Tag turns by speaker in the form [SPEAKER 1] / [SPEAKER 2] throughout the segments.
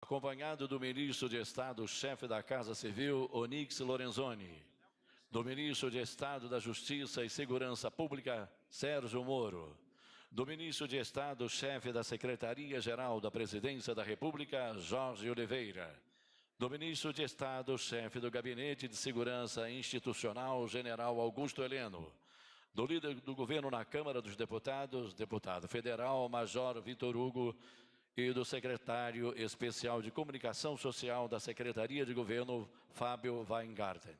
[SPEAKER 1] acompanhado do ministro de Estado, chefe da Casa Civil, Onyx Lorenzoni, do ministro de Estado da Justiça e Segurança Pública, Sérgio Moro, do ministro de Estado, chefe da Secretaria-Geral da Presidência da República, Jorge Oliveira, do ministro de Estado, chefe do Gabinete de Segurança Institucional, General Augusto Heleno, do líder do governo na Câmara dos Deputados, deputado federal, Major Vitor Hugo, e do secretário especial de Comunicação Social da Secretaria de Governo, Fábio Weingarten.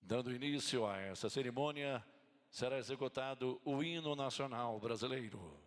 [SPEAKER 1] Dando início a essa cerimônia, será executado o hino nacional brasileiro.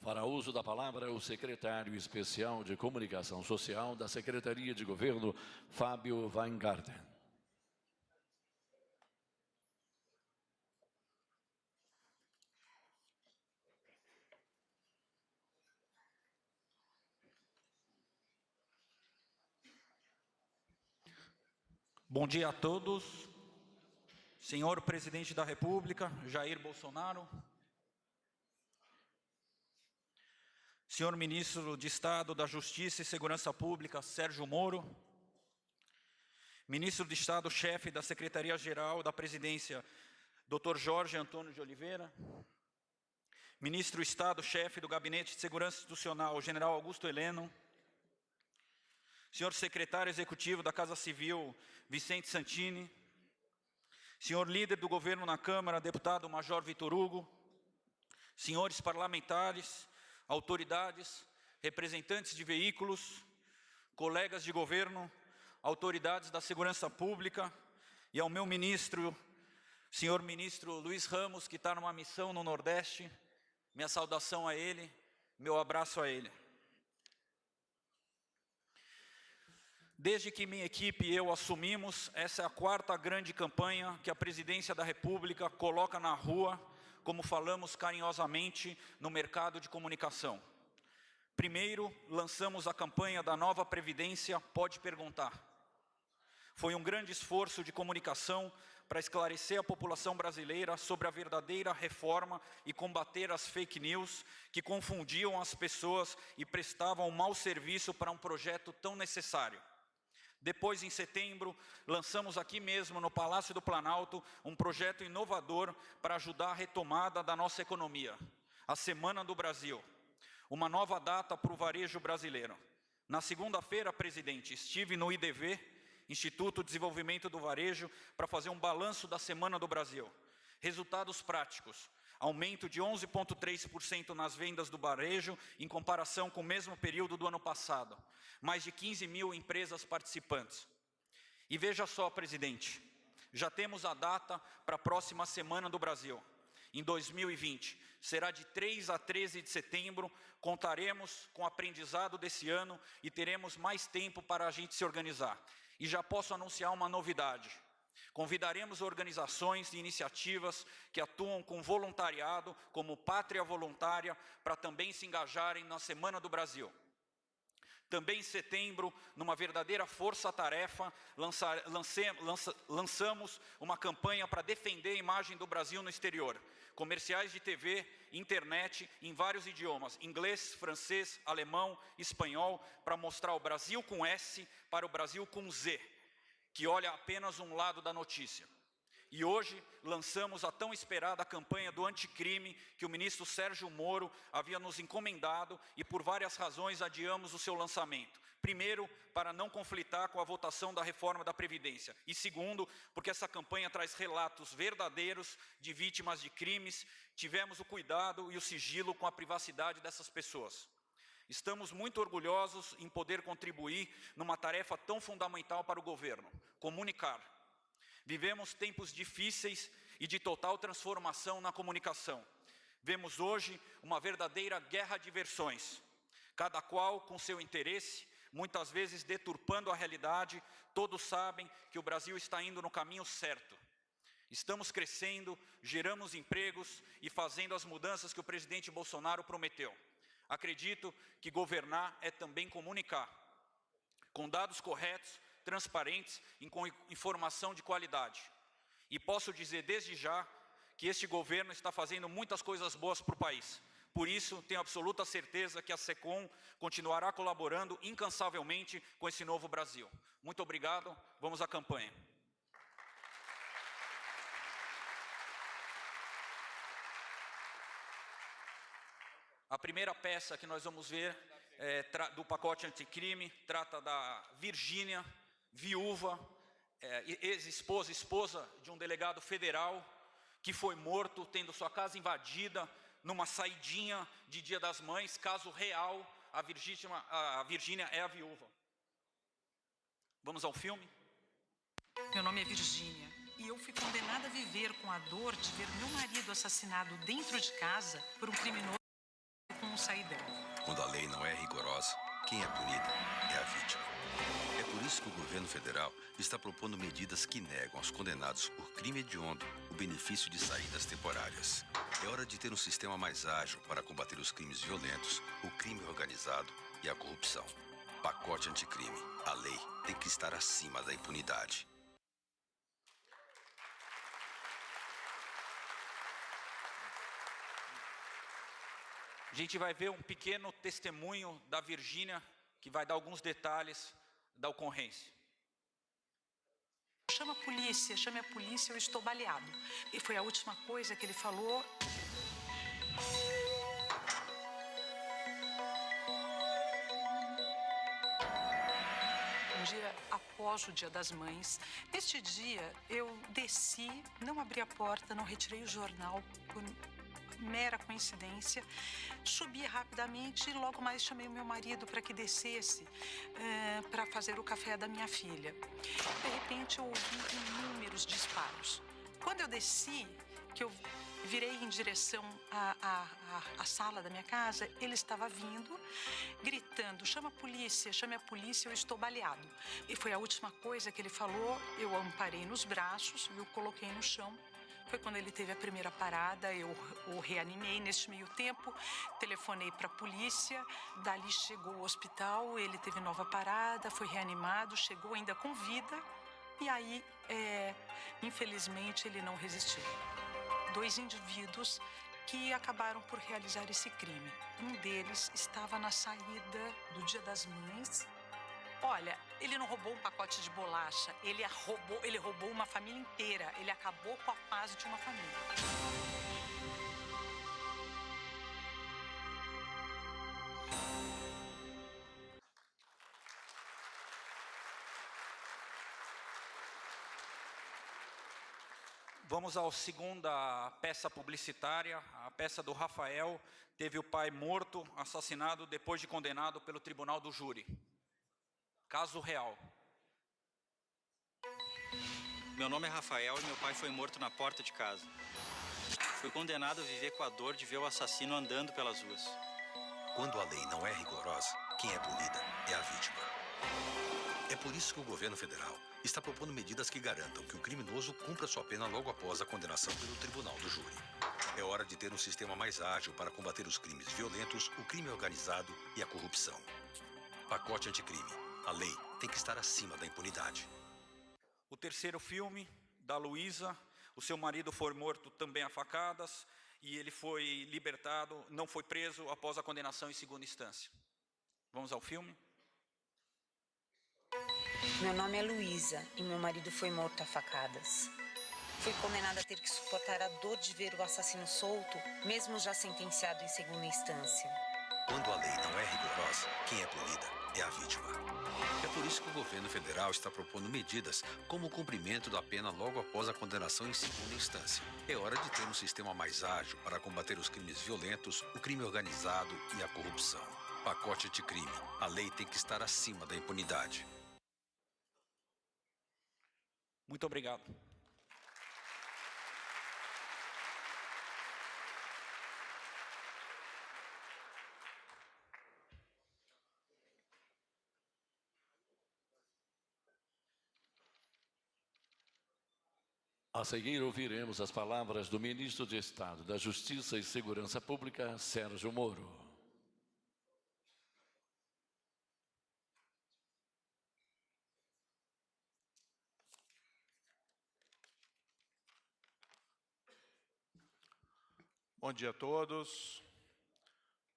[SPEAKER 1] Fará uso da palavra o secretário especial de Comunicação Social da Secretaria de Governo, Fábio Weingarten.
[SPEAKER 2] Bom dia a todos. Senhor Presidente da República, Jair Bolsonaro. Senhor Ministro de Estado da Justiça e Segurança Pública, Sérgio Moro. Ministro de Estado, chefe da Secretaria-Geral da Presidência, Dr. Jorge Antônio de Oliveira. Ministro de Estado, chefe do Gabinete de Segurança Institucional, General Augusto Heleno. Senhor secretário executivo da Casa Civil, Vicente Santini. Senhor líder do governo na Câmara, deputado Major Vitor Hugo. Senhores parlamentares, autoridades, representantes de veículos, colegas de governo, autoridades da segurança pública, e ao meu ministro, senhor ministro Luiz Ramos, que está numa missão no Nordeste, minha saudação a ele, meu abraço a ele. Desde que minha equipe e eu assumimos, essa é a 4ª grande campanha que a Presidência da República coloca na rua, como falamos carinhosamente, no mercado de comunicação. Primeiro, lançamos a campanha da Nova Previdência Pode Perguntar. Foi um grande esforço de comunicação para esclarecer a população brasileira sobre a verdadeira reforma e combater as fake news que confundiam as pessoas e prestavam um mau serviço para um projeto tão necessário. Depois, em setembro, lançamos aqui mesmo, no Palácio do Planalto, um projeto inovador para ajudar a retomada da nossa economia, a Semana do Brasil, uma nova data para o varejo brasileiro. Na segunda-feira, presidente, estive no IDV, Instituto de Desenvolvimento do Varejo, para fazer um balanço da Semana do Brasil. Resultados práticos: aumento de 11,3% nas vendas do varejo em comparação com o mesmo período do ano passado. Mais de 15 mil empresas participantes. E veja só, presidente, já temos a data para a próxima Semana do Brasil. Em 2020, será de 3 a 13 de setembro, contaremos com o aprendizado desse ano e teremos mais tempo para a gente se organizar. E já posso anunciar uma novidade. Convidaremos organizações e iniciativas que atuam com voluntariado, como Pátria Voluntária, para também se engajarem na Semana do Brasil. Também em setembro, numa verdadeira força-tarefa, lançamos uma campanha para defender a imagem do Brasil no exterior. Comerciais de TV, internet, em vários idiomas, inglês, francês, alemão, espanhol, para mostrar o Brasil com S para o Brasil com Z, que olha apenas um lado da notícia. E hoje lançamos a tão esperada campanha do anticrime que o ministro Sérgio Moro havia nos encomendado e por várias razões adiamos o seu lançamento. Primeiro, para não conflitar com a votação da reforma da Previdência. E segundo, porque essa campanha traz relatos verdadeiros de vítimas de crimes. Tivemos o cuidado e o sigilo com a privacidade dessas pessoas. Estamos muito orgulhosos em poder contribuir numa tarefa tão fundamental para o governo: comunicar. Vivemos tempos difíceis e de total transformação na comunicação. Vemos hoje uma verdadeira guerra de versões, cada qual com seu interesse, muitas vezes deturpando a realidade. Todos sabem que o Brasil está indo no caminho certo. Estamos crescendo, geramos empregos e fazendo as mudanças que o presidente Bolsonaro prometeu. Acredito que governar é também comunicar, com dados corretos, transparentes e com informação de qualidade. E posso dizer desde já que este governo está fazendo muitas coisas boas para o país. Por isso, tenho absoluta certeza que a SECOM continuará colaborando incansavelmente com esse novo Brasil. Muito obrigado, vamos à campanha. A primeira peça que nós vamos ver do pacote anticrime trata da Virgínia, viúva, ex-esposa, esposa de um delegado federal que foi morto tendo sua casa invadida numa saidinha de Dia das Mães. Caso real, a Virgínia é a viúva. Vamos ao filme?
[SPEAKER 3] Meu nome é Virgínia e eu fui condenada a viver com a dor de ver meu marido assassinado dentro de casa por um criminoso com um saidão.
[SPEAKER 4] Quando a lei não é rigorosa, quem é punido é a vítima. É por isso que o governo federal está propondo medidas que negam aos condenados por crime hediondo o benefício de saídas temporárias. É hora de ter um sistema mais ágil para combater os crimes violentos, o crime organizado e a corrupção. Pacote anticrime. A lei tem que estar acima da impunidade.
[SPEAKER 2] A gente vai ver um pequeno testemunho da Virgínia, que vai dar alguns detalhes da ocorrência.
[SPEAKER 3] chame a polícia, eu estou baleado. E foi a última coisa que ele falou. Um dia após o Dia das Mães, neste dia eu desci, não abri a porta, não retirei o jornal, por mera coincidência, subi rapidamente e logo mais chamei o meu marido para que descesse para fazer o café da minha filha. De repente eu ouvi inúmeros disparos. Quando eu desci, que eu virei em direção à sala da minha casa, ele estava vindo, gritando, chame a polícia, eu estou baleado. E foi a última coisa que ele falou, eu amparei nos braços, eu coloquei no chão. Foi quando ele teve a primeira parada, eu o reanimei. Neste meio tempo, telefonei para a polícia, dali chegou ao hospital, ele teve nova parada, foi reanimado, chegou ainda com vida, e aí, infelizmente, ele não resistiu. 2 indivíduos que acabaram por realizar esse crime. Um deles estava na saída do Dia das Mães. Olha, ele não roubou um pacote de bolacha, ele roubou uma família inteira. Ele acabou com a paz de uma família.
[SPEAKER 2] Vamos à segunda peça publicitária, a peça do Rafael. Teve o pai morto, assassinado, depois de condenado pelo tribunal do júri. Caso real.
[SPEAKER 5] Meu nome é Rafael e meu pai foi morto na porta de casa. Fui condenado a viver com a dor de ver o assassino andando pelas ruas.
[SPEAKER 4] Quando a lei não é rigorosa, quem é punida é a vítima. É por isso que o governo federal está propondo medidas que garantam que o criminoso cumpra sua pena logo após a condenação pelo tribunal do júri. É hora de ter um sistema mais ágil para combater os crimes violentos, o crime organizado e a corrupção. Pacote anticrime. A lei tem que estar acima da impunidade.
[SPEAKER 2] O terceiro filme, da Luísa. O seu marido foi morto também a facadas e ele foi libertado, não foi preso após a condenação em segunda instância. Vamos ao filme?
[SPEAKER 6] Meu nome é Luísa e meu marido foi morto a facadas. Fui condenada a ter que suportar a dor de ver o assassino solto, mesmo já sentenciado em segunda instância.
[SPEAKER 4] Quando a lei não é rigorosa, quem é punida é a vítima. É por isso que o governo federal está propondo medidas como o cumprimento da pena logo após a condenação em segunda instância. É hora de ter um sistema mais ágil para combater os crimes violentos, o crime organizado e a corrupção. Pacote anticrime. A lei tem que estar acima da impunidade.
[SPEAKER 2] Muito obrigado.
[SPEAKER 1] A seguir, ouviremos as palavras do ministro de Estado da Justiça e Segurança Pública, Sérgio Moro.
[SPEAKER 7] Bom dia a todos.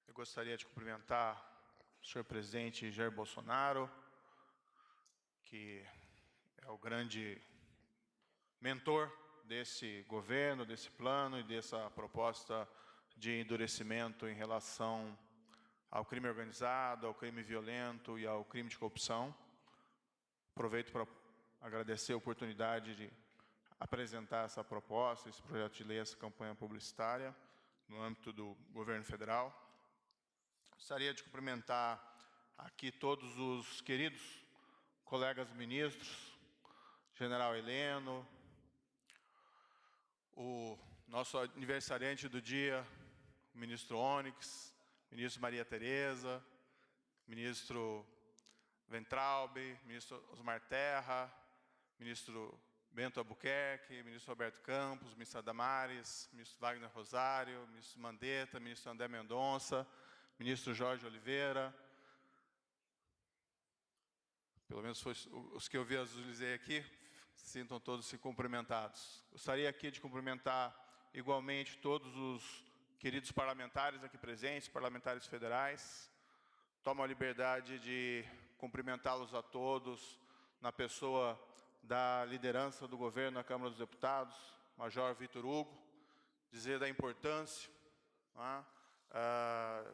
[SPEAKER 7] Eu gostaria de cumprimentar o senhor presidente Jair Bolsonaro, que é o grande mentor desse governo, desse plano e dessa proposta de endurecimento em relação ao crime organizado, ao crime violento e ao crime de corrupção. Aproveito para agradecer a oportunidade de apresentar essa proposta, esse projeto de lei, essa campanha publicitária no âmbito do governo federal. Gostaria de cumprimentar aqui todos os queridos colegas ministros, General Heleno, o nosso aniversariante do dia, o ministro Onyx, ministro Maria Tereza, ministro Weintraub, ministro Osmar Terra, ministro Bento Albuquerque, ministro Roberto Campos, ministro Damares, ministro Wagner Rosário, ministro Mandetta, ministro André Mendonça, ministro Jorge Oliveira. Pelo menos foi os que eu visualizei aqui, sintam todos-se cumprimentados. Gostaria aqui de cumprimentar igualmente todos os queridos parlamentares aqui presentes, parlamentares federais. Tomo a liberdade de cumprimentá-los a todos na pessoa da liderança do governo na Câmara dos Deputados, Major Vitor Hugo, dizer da importância, né,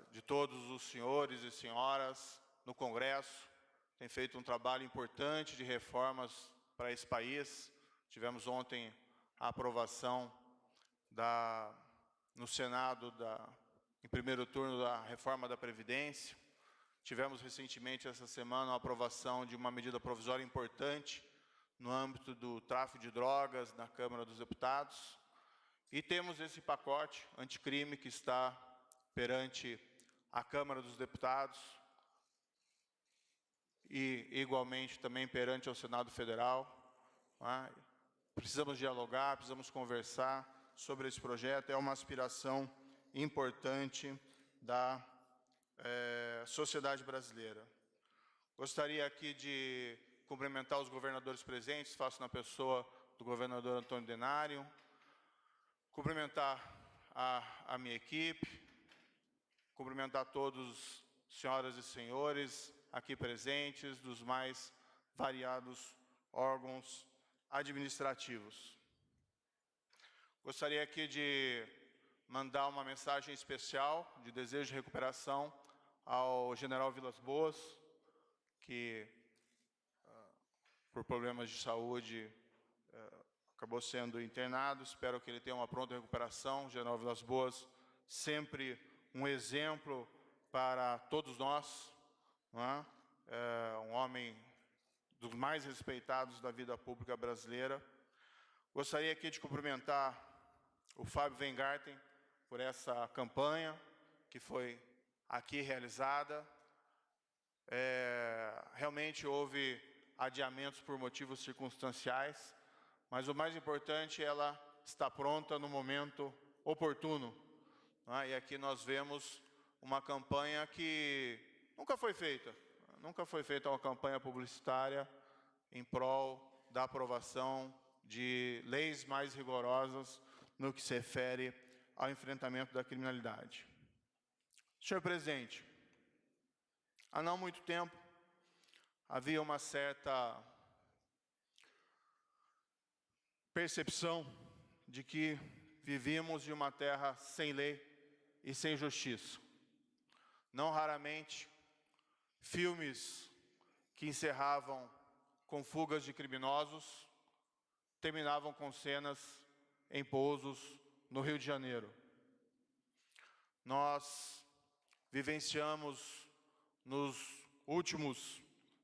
[SPEAKER 7] de todos os senhores e senhoras no Congresso. Tem feito um trabalho importante de reformas para esse país. Tivemos ontem a aprovação no Senado, em primeiro turno, da reforma da Previdência. Tivemos recentemente, essa semana, a aprovação de uma medida provisória importante no âmbito do tráfico de drogas na Câmara dos Deputados. E temos esse pacote anticrime que está perante a Câmara dos Deputados e, igualmente, também perante o Senado Federal. Precisamos dialogar, precisamos conversar sobre esse projeto. É uma aspiração importante da sociedade brasileira. Gostaria aqui de cumprimentar os governadores presentes, faço na pessoa do governador Antônio Denário, cumprimentar a minha equipe, cumprimentar todos, senhoras e senhores aqui presentes, dos mais variados órgãos administrativos. Gostaria aqui de mandar uma mensagem especial de desejo de recuperação ao general Vilas Boas, que, por problemas de saúde, acabou sendo internado. Espero que ele tenha uma pronta recuperação. O general Vilas Boas, sempre um exemplo para todos nós, não é? Um homem dos mais respeitados da vida pública brasileira. Gostaria aqui de cumprimentar o Fábio Weingarten por essa campanha que foi aqui realizada. Realmente houve adiamentos por motivos circunstanciais, mas o mais importante, ela está pronta no momento oportuno. E aqui nós vemos uma campanha que nunca foi feita uma campanha publicitária em prol da aprovação de leis mais rigorosas no que se refere ao enfrentamento da criminalidade. Senhor presidente, há não muito tempo havia uma certa percepção de que vivíamos em uma terra sem lei e sem justiça. Não raramente, filmes que encerravam com fugas de criminosos terminavam com cenas em pousos no Rio de Janeiro. Nós vivenciamos nos últimos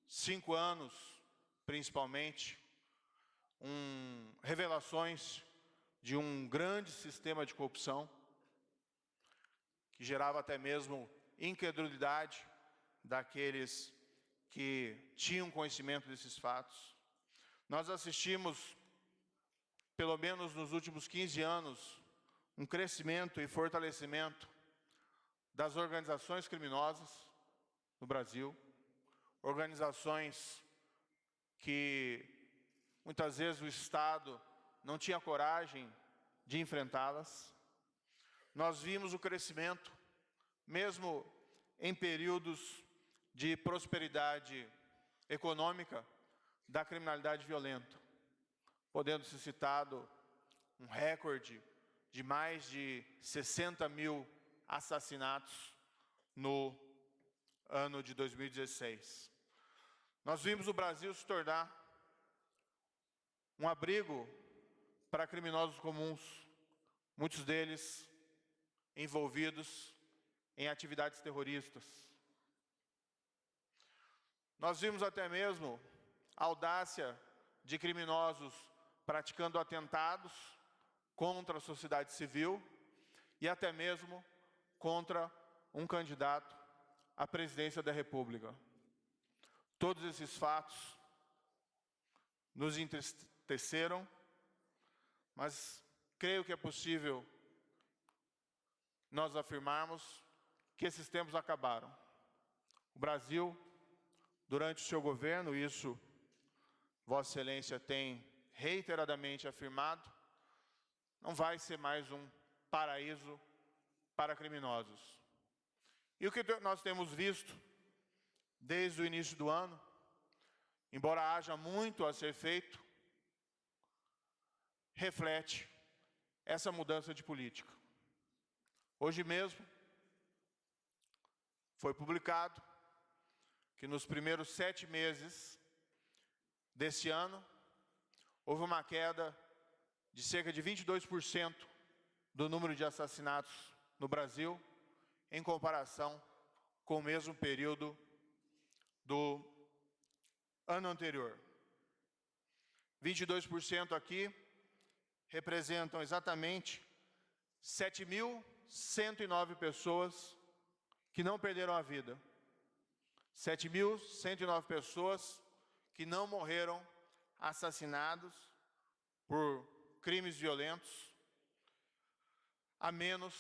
[SPEAKER 7] 5 anos, principalmente, revelações de um grande sistema de corrupção que gerava até mesmo incredulidade daqueles que tinham conhecimento desses fatos. Nós assistimos, pelo menos nos últimos 15 anos, um crescimento e fortalecimento das organizações criminosas no Brasil, organizações que muitas vezes o Estado não tinha coragem de enfrentá-las. Nós vimos o crescimento, mesmo em períodos de prosperidade econômica, da criminalidade violenta, podendo ser citado um recorde de mais de 60 mil assassinatos no ano de 2016. Nós vimos o Brasil se tornar um abrigo para criminosos comuns, muitos deles envolvidos em atividades terroristas. Nós vimos até mesmo a audácia de criminosos praticando atentados contra a sociedade civil e até mesmo contra um candidato à presidência da República. Todos esses fatos nos entristeceram, mas creio que é possível nós afirmarmos que esses tempos acabaram. O Brasil, durante o seu governo, isso Vossa Excelência tem reiteradamente afirmado, não vai ser mais um paraíso para criminosos. E o que nós temos visto desde o início do ano, embora haja muito a ser feito reflete essa mudança de política. Hoje mesmo foi publicado que nos primeiros 7 meses desse ano houve uma queda de cerca de 22% do número de assassinatos no Brasil, em comparação com o mesmo período do ano anterior. 22% aqui representam exatamente 7.109 pessoas que não perderam a vida. 7.109 pessoas que não morreram assassinados por crimes violentos, a menos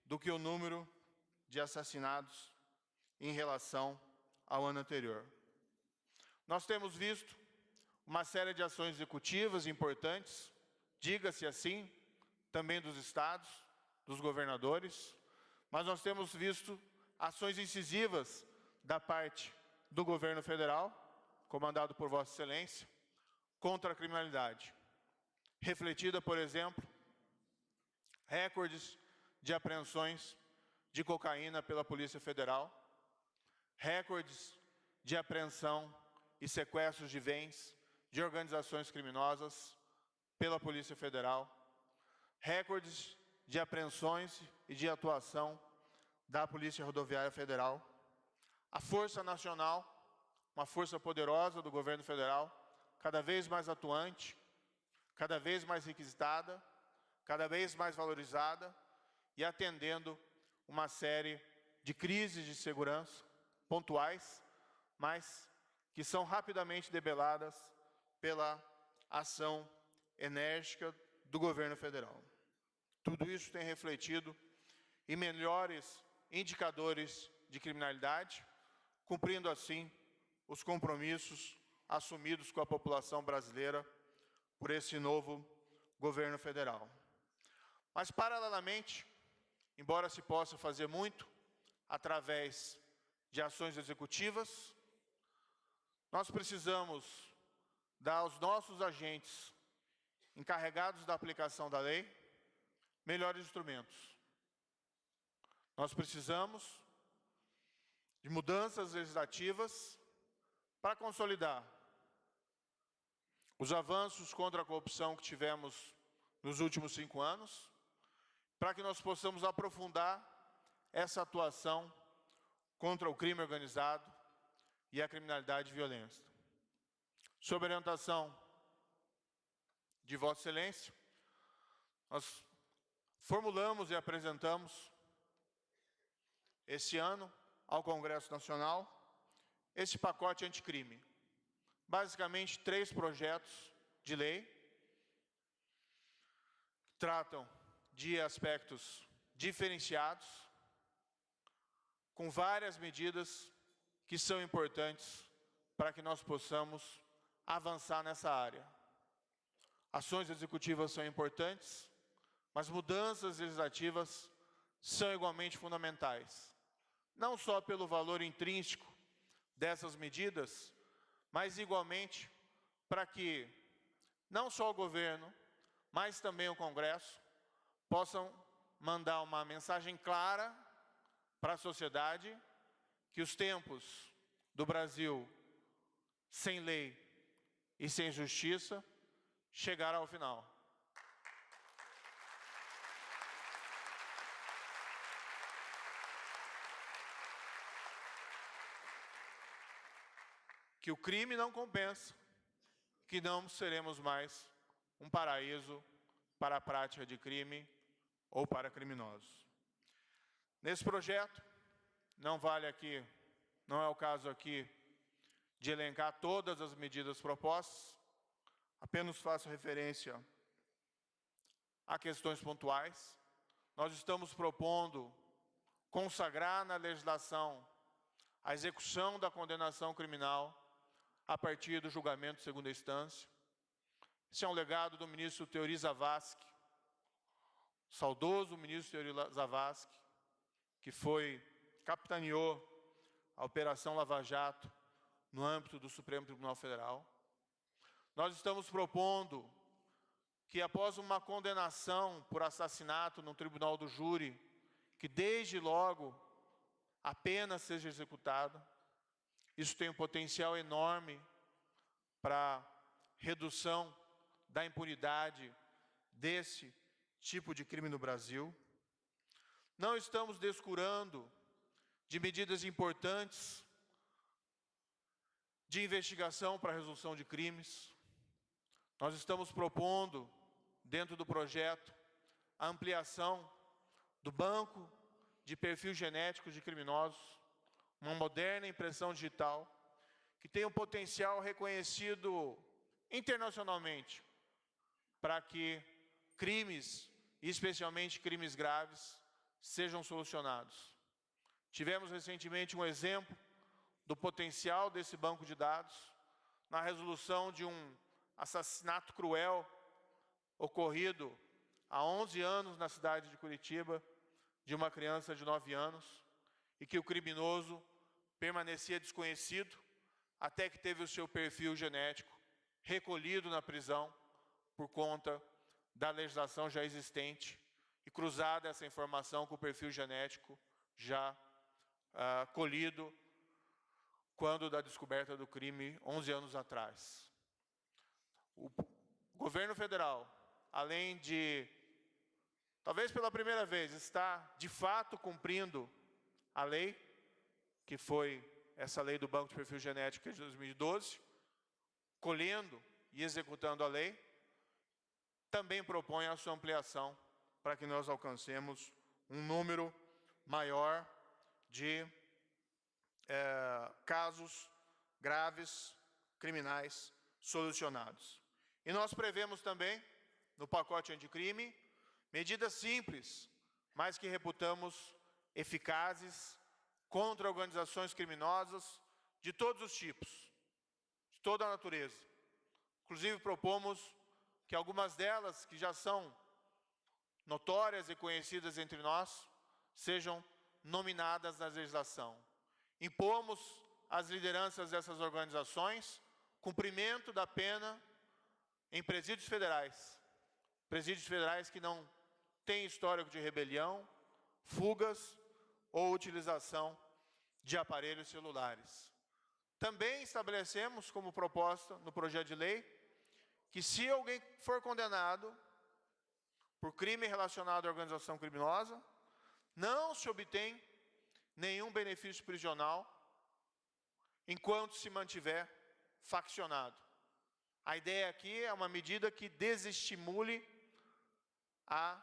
[SPEAKER 7] do que o número de assassinados em relação ao ano anterior. Nós temos visto uma série de ações executivas importantes, diga-se assim, também dos estados, dos governadores, mas nós temos visto ações incisivas da parte do governo federal, comandado por Vossa Excelência, contra a criminalidade. Refletida, por exemplo, recordes de apreensões de cocaína pela Polícia Federal, recordes de apreensão e sequestros de bens de organizações criminosas pela Polícia Federal, recordes de apreensões e de atuação da Polícia Rodoviária Federal, a Força Nacional, uma força poderosa do governo federal, cada vez mais atuante, cada vez mais requisitada, cada vez mais valorizada e atendendo uma série de crises de segurança pontuais, mas que são rapidamente debeladas pela ação enérgica do governo federal. Tudo isso tem refletido em melhores indicadores de criminalidade, cumprindo assim os compromissos assumidos com a população brasileira por esse novo governo federal. Mas, paralelamente, embora se possa fazer muito através de ações executivas, nós precisamos dar aos nossos agentes encarregados da aplicação da lei melhores instrumentos. Nós precisamos de mudanças legislativas para consolidar os avanços contra a corrupção que tivemos nos últimos 5 anos, para que nós possamos aprofundar essa atuação contra o crime organizado e a criminalidade violenta. Sob a orientação de Vossa Excelência, nós formulamos e apresentamos esse ano ao Congresso Nacional esse pacote anticrime. Basicamente, 3 projetos de lei que tratam de aspectos diferenciados, com várias medidas que são importantes para que nós possamos avançar nessa área. Ações executivas são importantes, mas mudanças legislativas são igualmente fundamentais. Não só pelo valor intrínseco dessas medidas, mas igualmente para que não só o governo, mas também o Congresso possam mandar uma mensagem clara para a sociedade que os tempos do Brasil sem lei e sem justiça chegaram ao final. Que o crime não compensa, que não seremos mais um paraíso para a prática de crime ou para criminosos. Nesse projeto, não vale aqui, não é o caso aqui de elencar todas as medidas propostas, apenas faço referência a questões pontuais. Nós estamos propondo consagrar na legislação a execução da condenação criminal a partir do julgamento de segunda instância. Esse é um legado do ministro Teori Zavascki, saudoso ministro Teori Zavascki, que capitaneou a Operação Lava Jato no âmbito do Supremo Tribunal Federal. Nós estamos propondo que após uma condenação por assassinato no tribunal do júri, que desde logo a pena seja executada. Isso tem um potencial enorme para redução da impunidade desse tipo de crime no Brasil. Não estamos descurando de medidas importantes de investigação para a resolução de crimes. Nós estamos propondo, dentro do projeto, a ampliação do banco de perfil genético de criminosos, uma moderna impressão digital, que tem um potencial reconhecido internacionalmente para que crimes, e especialmente crimes graves, sejam solucionados. Tivemos recentemente um exemplo do potencial desse banco de dados na resolução de um assassinato cruel ocorrido há 11 anos na cidade de Curitiba, de uma criança de 9 anos, e que o criminoso permanecia desconhecido até que teve o seu perfil genético recolhido na prisão por conta da legislação já existente e cruzada essa informação com o perfil genético já colhido quando da descoberta do crime 11 anos atrás. O governo federal, além de, talvez pela primeira vez, estar de fato cumprindo a lei, que foi essa lei do Banco de Perfil Genético de 2012, colhendo e executando a lei, também propõe a sua ampliação para que nós alcancemos um número maior de casos graves, criminais, solucionados. E nós prevemos também, no pacote anticrime, medidas simples, mas que reputamos eficazes contra organizações criminosas de todos os tipos, de toda a natureza. Inclusive, propomos que algumas delas, que já são notórias e conhecidas entre nós, sejam nominadas na legislação. Impomos às lideranças dessas organizações cumprimento da pena em presídios federais que não têm histórico de rebelião, fugas ou utilização de aparelhos celulares. Também estabelecemos como proposta no projeto de lei que, se alguém for condenado por crime relacionado à organização criminosa, não se obtém nenhum benefício prisional enquanto se mantiver faccionado. A ideia aqui é uma medida que desestimule a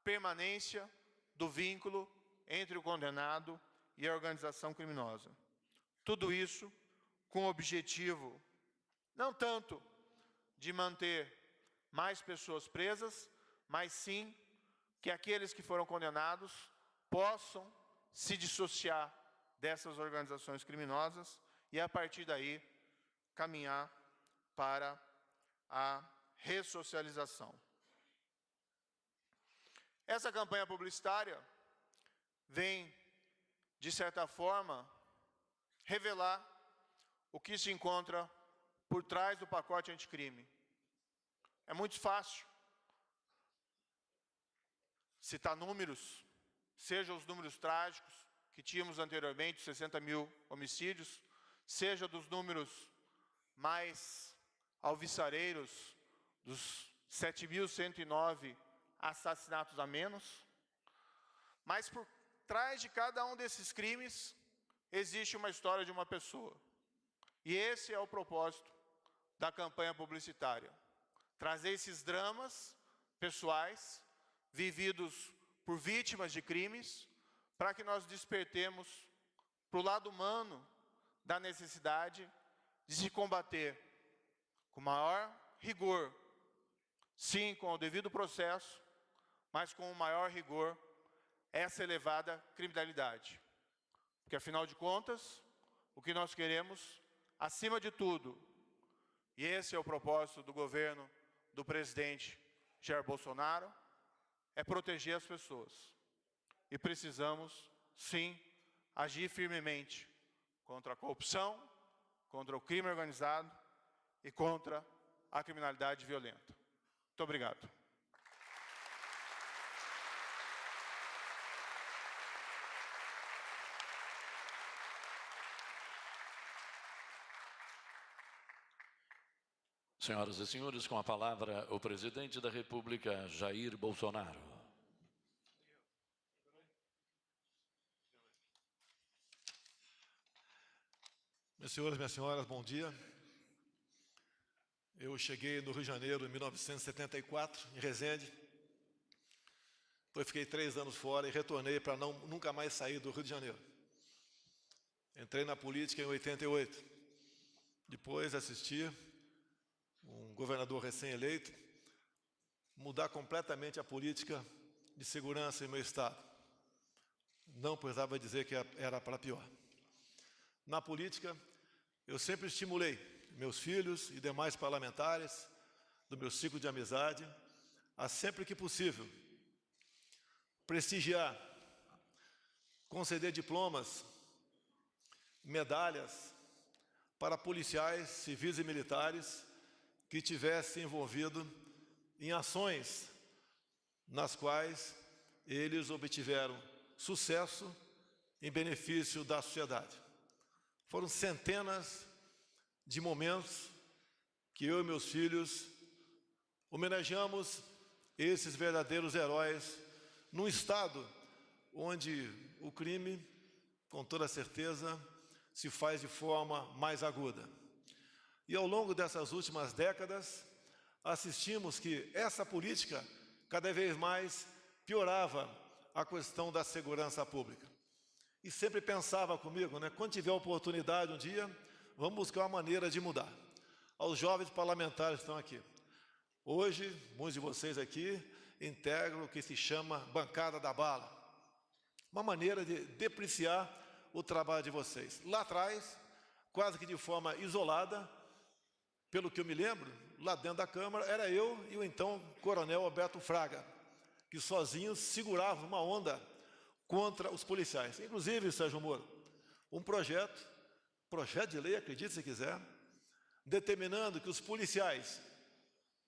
[SPEAKER 7] permanência do vínculo entre o condenado e a organização criminosa. Tudo isso com o objetivo, não tanto de manter mais pessoas presas, mas sim que aqueles que foram condenados possam se dissociar dessas organizações criminosas e, a partir daí, caminhar para a ressocialização. Essa campanha publicitária vem, de certa forma, revelar o que se encontra por trás do pacote anticrime. É muito fácil citar números, seja os números trágicos que tínhamos anteriormente, 60 mil homicídios, seja dos números mais alvissareiros, dos 7.109 assassinatos a menos. Mas por trás de cada um desses crimes existe uma história de uma pessoa. E esse é o propósito da campanha publicitária. Trazer esses dramas pessoais, vividos por vítimas de crimes, para que nós despertemos para o lado humano da necessidade de se combater com maior rigor, sim, com o devido processo, mas com o maior rigor, essa elevada criminalidade. Porque, afinal de contas, o que nós queremos, acima de tudo, e esse é o propósito do governo do presidente Jair Bolsonaro, é proteger as pessoas. E precisamos, sim, agir firmemente contra a corrupção, contra o crime organizado e contra a criminalidade violenta. Muito obrigado.
[SPEAKER 1] Senhoras e senhores, com a palavra o presidente da República, Jair Bolsonaro.
[SPEAKER 8] Meus senhores, minhas senhoras, bom dia. Eu cheguei no Rio de Janeiro em 1974, em Resende. Depois fiquei 3 anos fora e retornei para nunca mais sair do Rio de Janeiro. Entrei na política em 88. Depois assisti um governador recém-eleito mudar completamente a política de segurança em meu estado. Não precisava dizer que era para pior. Na política, eu sempre estimulei meus filhos e demais parlamentares do meu ciclo de amizade a, sempre que possível, prestigiar, conceder diplomas, medalhas para policiais, civis e militares que tivessem envolvido em ações nas quais eles obtiveram sucesso em benefício da sociedade. Foram centenas de momentos que eu e meus filhos homenageamos esses verdadeiros heróis num estado onde o crime, com toda certeza, se faz de forma mais aguda. E ao longo dessas últimas décadas, assistimos que essa política cada vez mais piorava a questão da segurança pública. E sempre pensava comigo, quando tiver oportunidade um dia, vamos buscar uma maneira de mudar. Aos jovens parlamentares que estão aqui. Hoje, muitos de vocês aqui integram o que se chama bancada da bala. Uma maneira de depreciar o trabalho de vocês. Lá atrás, quase que de forma isolada, pelo que eu me lembro, lá dentro da Câmara, era eu e o então coronel Alberto Fraga, que sozinhos seguravam uma onda contra os policiais. Inclusive, Sérgio Moro, um projeto de lei, acredite se quiser, determinando que os policiais,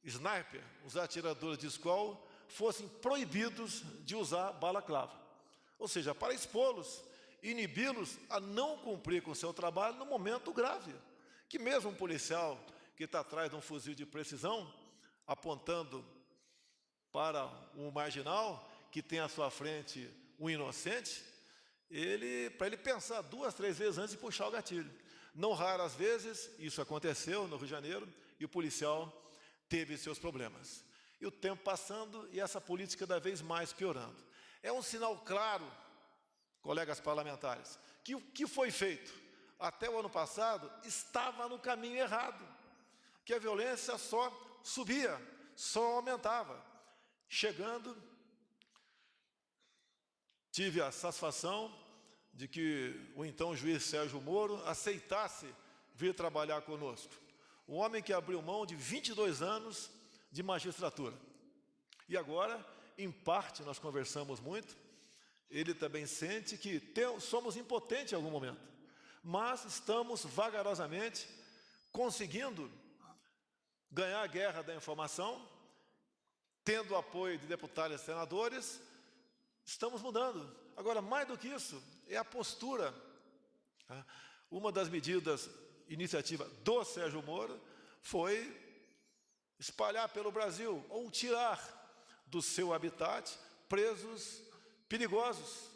[SPEAKER 8] sniper, os atiradores de escola, fossem proibidos de usar balaclava. Ou seja, para expô-los, inibi-los a não cumprir com o seu trabalho no momento grave. Que mesmo um policial que está atrás de um fuzil de precisão, apontando para um marginal que tem à sua frente um inocente, para ele pensar 2, 3 vezes antes de puxar o gatilho. Não raras vezes, isso aconteceu no Rio de Janeiro, e o policial teve seus problemas. E o tempo passando e essa política cada vez mais piorando. É um sinal claro, colegas parlamentares, que o que foi feito até o ano passado estava no caminho errado, que a violência só subia, só aumentava. Chegando, tive a satisfação de que o então juiz Sérgio Moro aceitasse vir trabalhar conosco. Um homem que abriu mão de 22 anos de magistratura. E agora, em parte, nós conversamos muito, ele também sente que somos impotentes em algum momento, mas estamos vagarosamente conseguindo ganhar a guerra da informação, tendo o apoio de deputados e senadores, estamos mudando. Agora, mais do que isso, é a postura. Uma das medidas, iniciativa do Sérgio Moro, foi espalhar pelo Brasil, ou tirar do seu habitat presos perigosos.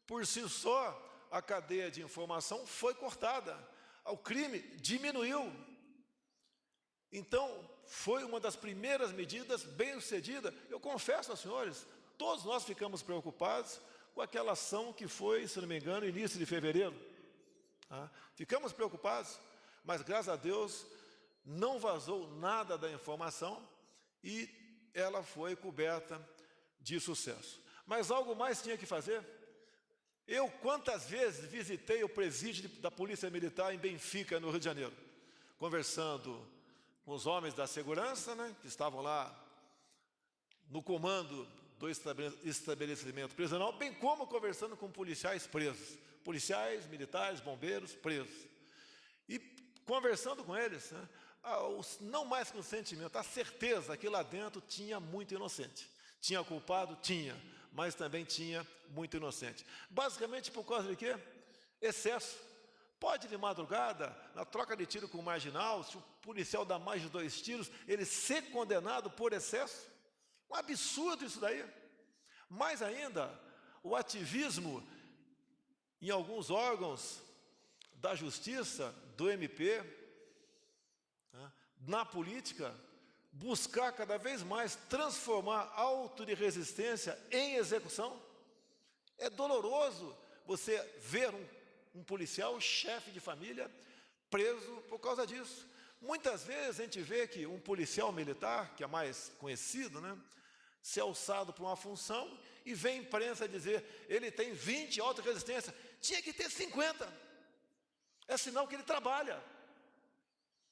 [SPEAKER 8] Por si só, a cadeia de informação foi cortada, o crime diminuiu. Então, foi uma das primeiras medidas bem-sucedida. Eu confesso aos senhores, todos nós ficamos preocupados com aquela ação que foi, se não me engano, início de fevereiro. Ficamos preocupados, mas graças a Deus não vazou nada da informação e ela foi coberta de sucesso. Mas algo mais tinha que fazer. Eu, quantas vezes visitei o presídio da Polícia Militar em Benfica, no Rio de Janeiro, conversando com os homens da segurança, que estavam lá no comando do estabelecimento prisional, bem como conversando com policiais presos, policiais, militares, bombeiros presos. E conversando com eles, não mais que um sentimento, a certeza que lá dentro tinha muito inocente. Tinha culpado? Tinha, mas também tinha muito inocente. Basicamente por causa de quê? Excesso. Pode de madrugada, na troca de tiro com o marginal, se o policial dá mais de 2 tiros, ele ser condenado por excesso? Um absurdo isso daí. Mais ainda, o ativismo em alguns órgãos da justiça, do MP, na política, buscar cada vez mais transformar auto de resistência em execução. É doloroso você ver um policial, chefe de família, preso por causa disso. Muitas vezes a gente vê que um policial militar, que é mais conhecido, se é alçado por uma função e vem a imprensa dizer, ele tem 20 auto-resistência, tinha que ter 50. É sinal que ele trabalha,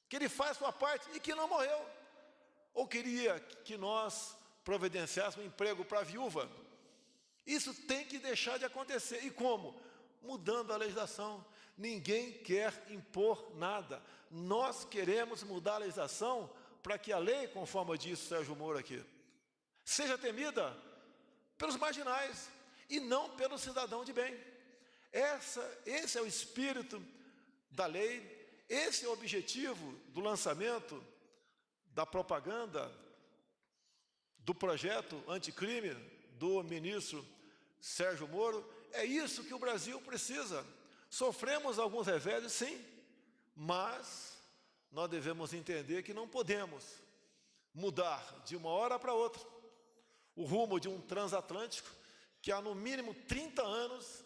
[SPEAKER 8] que ele faz sua parte e que não morreu. Ou queria que nós providenciássemos um emprego para a viúva. Isso tem que deixar de acontecer. E como? Mudando a legislação. Ninguém quer impor nada. Nós queremos mudar a legislação para que a lei, conforme disse o Sérgio Moro aqui, seja temida pelos marginais e não pelo cidadão de bem. Esse é o espírito da lei, esse é o objetivo do lançamento da propaganda do projeto anticrime do ministro Sérgio Moro. É isso que o Brasil precisa. Sofremos alguns reveses, sim, mas nós devemos entender que não podemos mudar de uma hora para outra o rumo de um transatlântico que há no mínimo 30 anos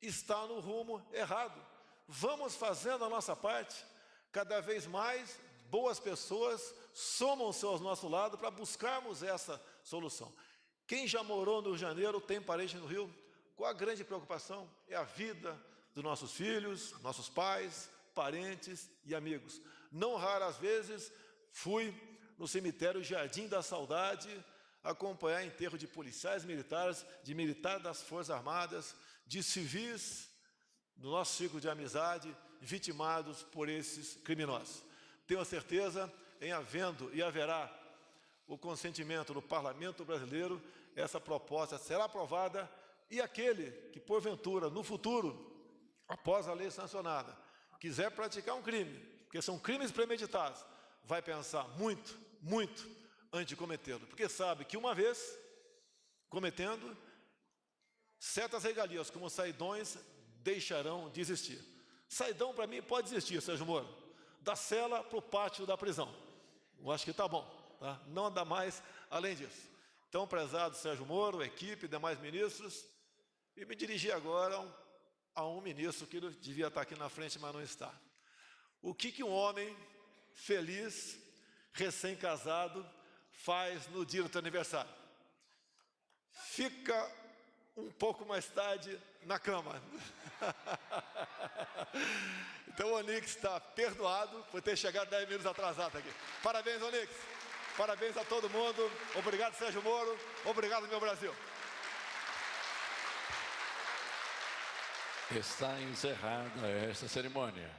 [SPEAKER 8] está no rumo errado. Vamos fazendo a nossa parte, cada vez mais boas pessoas somam-se ao nosso lado para buscarmos essa solução. Quem já morou no Rio de Janeiro, tem parente no Rio, qual a grande preocupação? É a vida dos nossos filhos, nossos pais, parentes e amigos. Não raras vezes fui no cemitério Jardim da Saudade acompanhar enterro de policiais militares, de militares das Forças Armadas, de civis do nosso ciclo de amizade, vitimados por esses criminosos. Tenho a certeza, em havendo e haverá o consentimento do Parlamento brasileiro, essa proposta será aprovada e aquele que, porventura, no futuro, após a lei sancionada, quiser praticar um crime, porque são crimes premeditados, vai pensar muito, muito antes de cometê-lo, porque sabe que uma vez cometendo, certas regalias, como saidões, deixarão de existir. Saidão, para mim, pode existir, Sérgio Moro, da cela para o pátio da prisão. Eu acho que está bom, tá? Não anda mais além disso. Então, prezado Sérgio Moro, equipe, demais ministros, e me dirigir agora a um ministro que devia estar aqui na frente, mas não está. O que um homem feliz, recém-casado, faz no dia do teu aniversário? Fica um pouco mais tarde na cama. Então o Onix está perdoado por ter chegado 10 minutos atrasado aqui. Parabéns, Onix. Parabéns a todo mundo. Obrigado, Sérgio Moro. Obrigado, meu Brasil.
[SPEAKER 1] Está encerrada esta cerimônia.